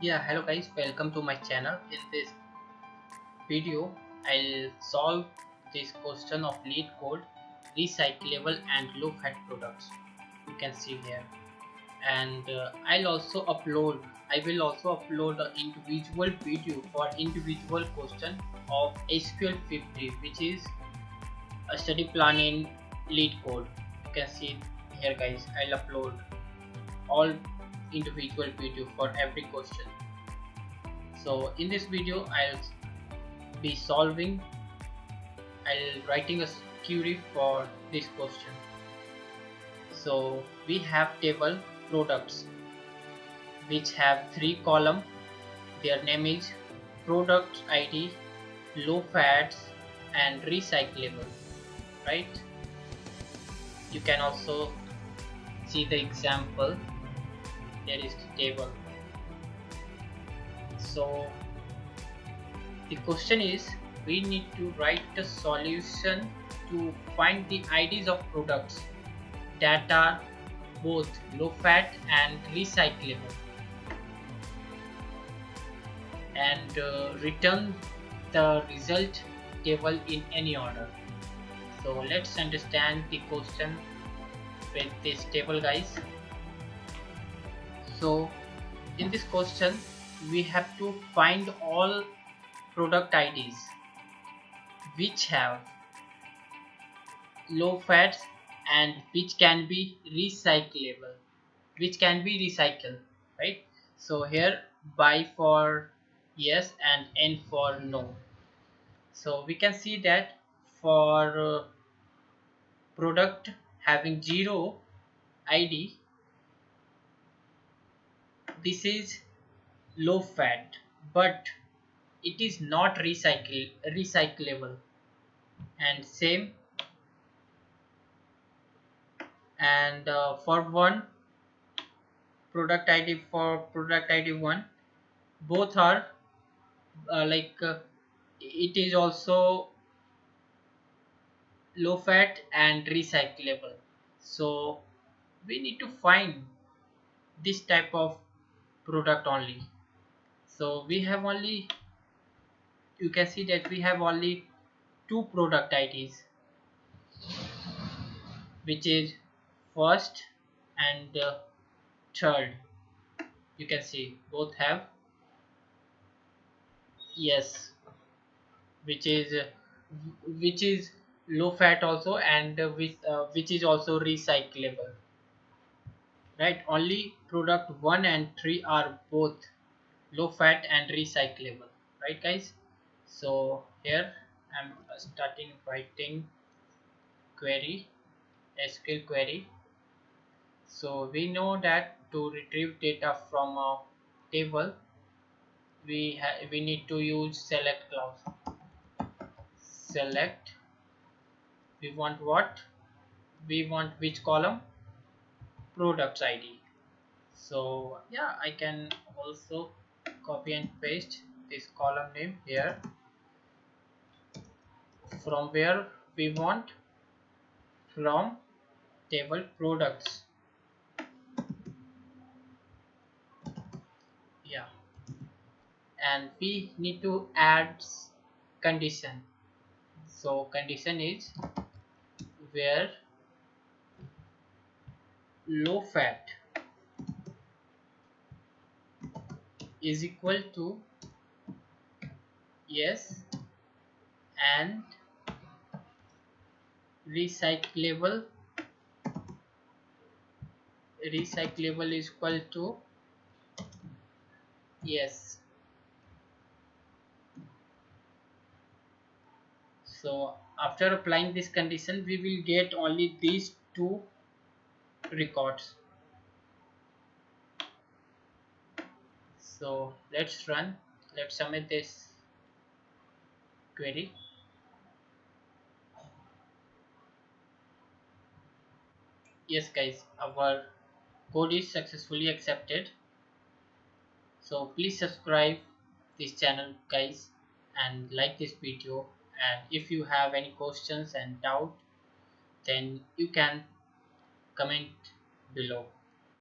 Yeah, hello guys, welcome to my channel. In this video, I'll solve this question of LeetCode recyclable and low fat products. You can see here, and I will also upload an individual video for individual question of SQL 50, which is a study plan in LeetCode. You can see here, guys. I'll upload all individual video for every question. So in this video I'll writing a query for this question. So we have table products which have 3 columns. Their name is product ID, low fats and recyclable, right? You can also see the example. There is the table. So the question is, we need to write a solution to find the IDs of products that are both low fat and recyclable, and return the result table in any order. So let's understand the question with this table, guys. So in this question we have to find all product IDs which have low fats and which can be recycled, right? So here by for yes and n for no. So we can see that for product having 0 ID, this is low fat, but it is not recyclable, and same. And for one product ID, for product ID 1, both are it is also low fat and recyclable. So we need to find this type of product only. So we have only, you can see that we have only 2 product IDs, which is first and third. You can see both have yes, which is low fat also, and which is also recyclable, right? Only product 1 and 3 are both low fat and recyclable, right guys? So here I'm starting writing query, SQL query. So we know that to retrieve data from a table we need to use select clause. Select, we want what? We want which column? Products ID. So yeah, I can also copy and paste this column name here, from where we want, from table products. Yeah, and we need to add condition. So condition is where low fat is equal to yes and recyclable is equal to yes. So after applying this condition we will get only these 2 records. So let's submit this query. Yes guys, our code is successfully accepted. So please subscribe this channel guys, and like this video, and if you have any questions and doubt, then you can comment below.